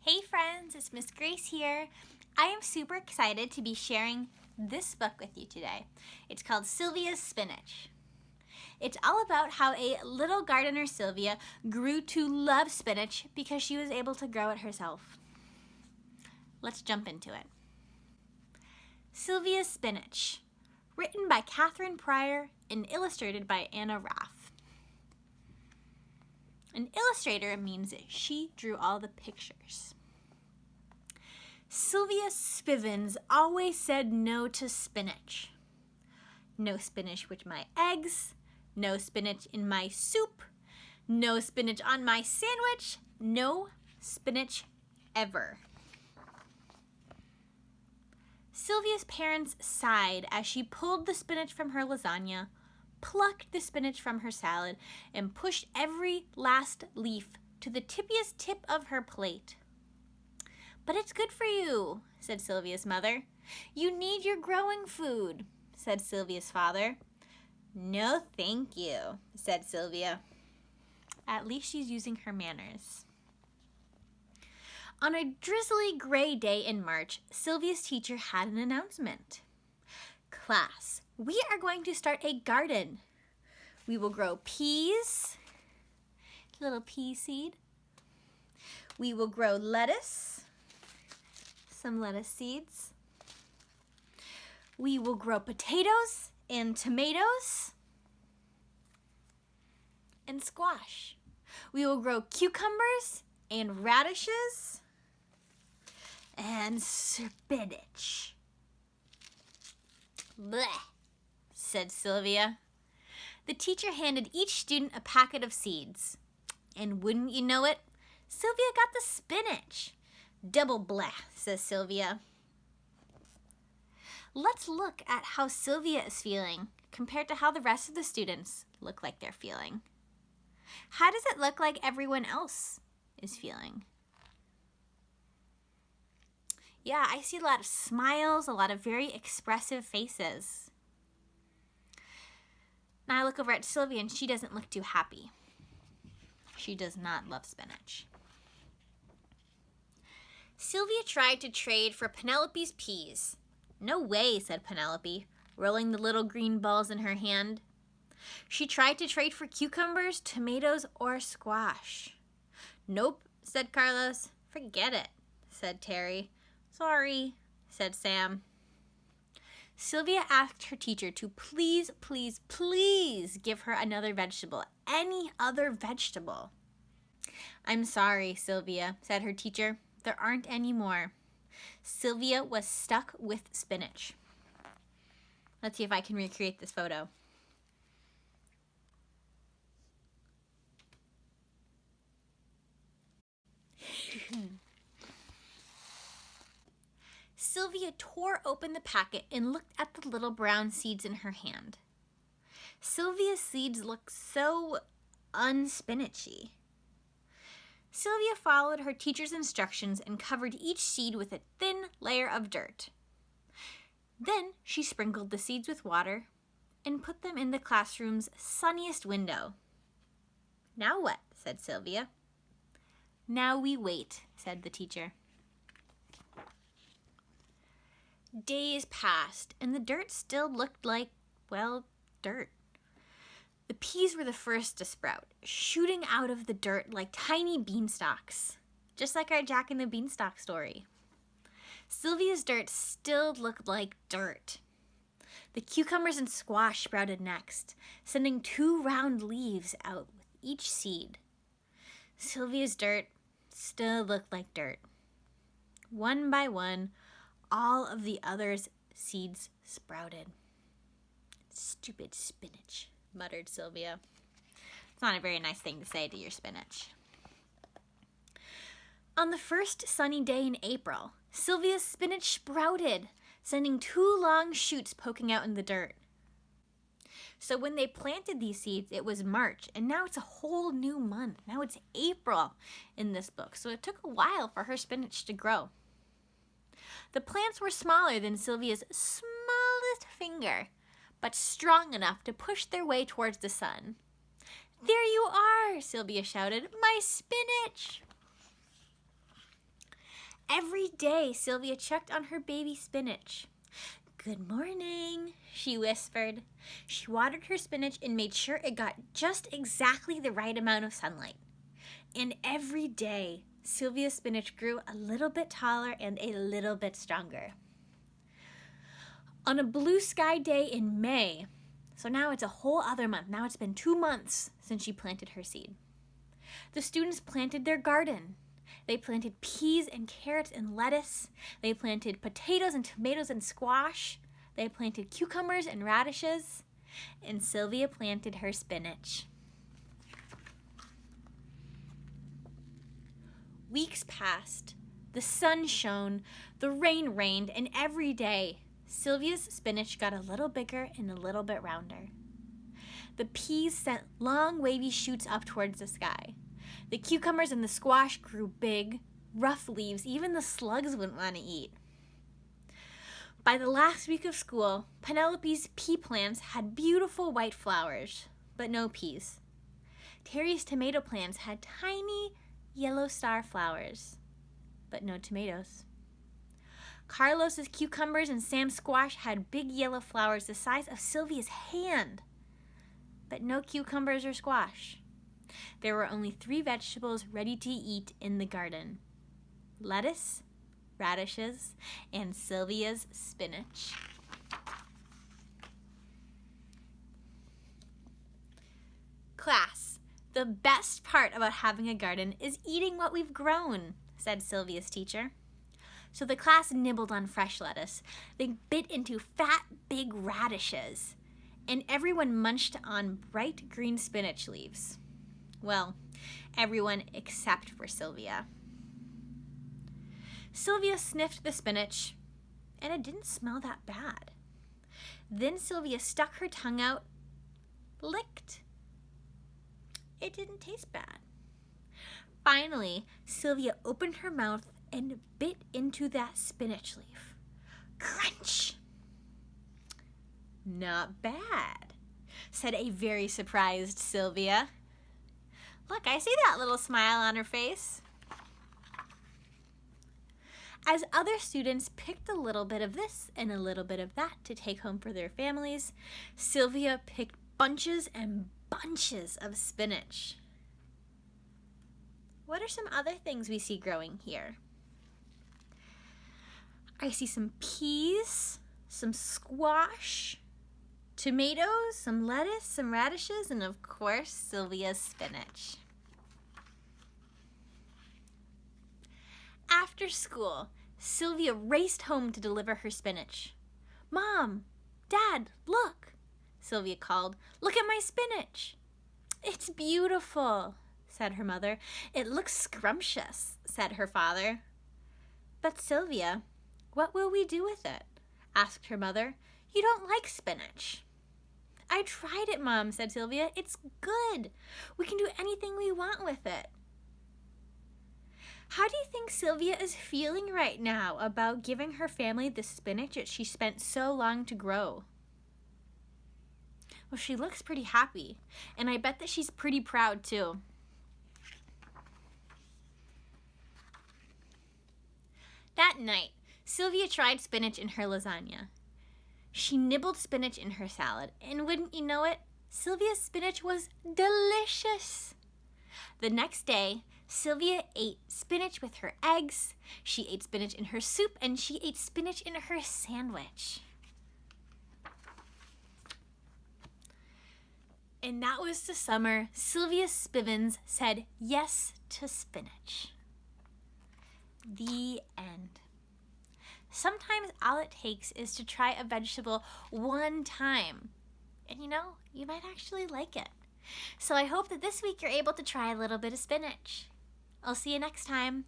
Hey friends, it's Miss Grace here. I am super excited to be sharing this book with you today. It's called Sylvias Spinach. It's all about how a little gardener, Sylvia, grew to love spinach because she was able to grow it herself. Let's jump into it. Sylvias Spinach, written by Katherine Pryor and illustrated by Anna Raff. An illustrator means that she drew all the pictures. Sylvia Spivens always said no to spinach. No spinach with my eggs, no spinach in my soup, no spinach on my sandwich, no spinach ever. Sylvia's parents sighed as she pulled the spinach from her lasagna, plucked the spinach from her salad, and pushed every last leaf to the tippiest tip of her plate. "But it's good for you," said Sylvia's mother. "You need your growing food," said Sylvia's father. "No, thank you," said Sylvia. At least she's using her manners. On a drizzly gray day in March, Sylvia's teacher had an announcement. "Class, we are going to start a garden. We will grow peas, little pea seed. We will grow lettuce, some lettuce seeds. We will grow potatoes and tomatoes and squash. We will grow cucumbers and radishes and spinach." "Bleh," said Sylvia. The teacher handed each student a packet of seeds. And wouldn't you know it, Sylvia got the spinach. "Double bleh," says Sylvia. Let's look at how Sylvia is feeling compared to how the rest of the students look like they're feeling. How does it look like everyone else is feeling? Yeah, I see a lot of smiles, a lot of very expressive faces. Now I look over at Sylvia and she doesn't look too happy. She does not love spinach. Sylvia tried to trade for Penelopes Peas. "No way," said Penelope, rolling the little green balls in her hand. She tried to trade for cucumbers, tomatoes, or squash. "Nope," said Carlos. "Forget it," said Terry. "Sorry," said Sam. Sylvia asked her teacher to please, please, please give her another vegetable, any other vegetable. "I'm sorry, Sylvia," said her teacher. "There aren't any more." Sylvia was stuck with spinach. Let's see if I can recreate this photo. Sylvia tore open the packet and looked at the little brown seeds in her hand. Sylvia's seeds looked so unspinachy. Sylvia followed her teacher's instructions and covered each seed with a thin layer of dirt. Then she sprinkled the seeds with water and put them in the classroom's sunniest window. "Now what?" said Sylvia. "Now we wait," said the teacher. Days passed, and the dirt still looked like, well, dirt. The peas were the first to sprout, shooting out of the dirt like tiny beanstalks, just like our Jack and the Beanstalk story. Sylvia's dirt still looked like dirt. The cucumbers and squash sprouted next, sending 2 round leaves out with each seed. Sylvia's dirt still looked like dirt. One by one, all of the others' seeds sprouted. "Stupid spinach," muttered Sylvia. It's not a very nice thing to say to your spinach. On the first sunny day in April, Sylvia's spinach sprouted, sending 2 long shoots poking out in the dirt. So when they planted these seeds, it was March, and now it's a whole new month. Now it's April in this book, so it took a while for her spinach to grow. The plants were smaller than Sylvia's smallest finger, but strong enough to push their way towards the sun. "There you are," Sylvia shouted. "My spinach!" Every day, Sylvia checked on her baby spinach. "Good morning," she whispered. She watered her spinach and made sure it got just exactly the right amount of sunlight. And every day, Sylvia's spinach grew a little bit taller and a little bit stronger. On a blue sky day in May, so now it's a whole other month. Now it's been 2 months since she planted her seed. The students planted their garden. They planted peas and carrots and lettuce. They planted potatoes and tomatoes and squash. They planted cucumbers and radishes. And Sylvia planted her spinach. Weeks passed. The sun shone. The rain rained. And every day, Sylvia's spinach got a little bigger and a little bit rounder. The peas sent long wavy shoots up towards the sky. The cucumbers and the squash grew big, rough leaves even the slugs wouldn't want to eat. By the last week of school, Penelopes pea plants had beautiful white flowers, but no peas. Terry's tomato plants had tiny yellow star flowers, but no tomatoes. Carlos's cucumbers and Sam's squash had big yellow flowers the size of Sylvia's hand, but no cucumbers or squash. There were only 3 vegetables ready to eat in the garden: lettuce, radishes, and Sylvia's spinach. "Class, the best part about having a garden is eating what we've grown," said Sylvia's teacher. So the class nibbled on fresh lettuce. They bit into fat, big radishes, and everyone munched on bright green spinach leaves. Well, everyone except for Sylvia. Sylvia sniffed the spinach, and it didn't smell that bad. Then Sylvia stuck her tongue out, licked. It didn't taste bad. Finally, Sylvia opened her mouth and bit into that spinach leaf. Crunch! "Not bad," said a very surprised Sylvia. "Look, I see that little smile on her face." As other students picked a little bit of this and a little bit of that to take home for their families, Sylvia picked bunches and bunches of spinach. What are some other things we see growing here? I see some peas, some squash, tomatoes, some lettuce, some radishes, and of course, Sylvia's spinach. After school, Sylvia raced home to deliver her spinach. "Mom, Dad, look," Sylvia called. "Look at my spinach." "It's beautiful," said her mother. "It looks scrumptious," said her father. "But Sylvia, what will we do with it?" asked her mother. "You don't like spinach." "I tried it, Mom," said Sylvia. "It's good. We can do anything we want with it." How do you think Sylvia is feeling right now about giving her family the spinach that she spent so long to grow? Well, she looks pretty happy, and I bet that she's pretty proud too. That night, Sylvia tried spinach in her lasagna. She nibbled spinach in her salad, and wouldn't you know it, Sylvia's spinach was delicious. The next day, Sylvia ate spinach with her eggs, she ate spinach in her soup, and she ate spinach in her sandwich. And that was the summer Sylvia Spivens said yes to spinach. The end. Sometimes all it takes is to try a vegetable one time. And you might actually like it. So I hope that this week you're able to try a little bit of spinach. I'll see you next time.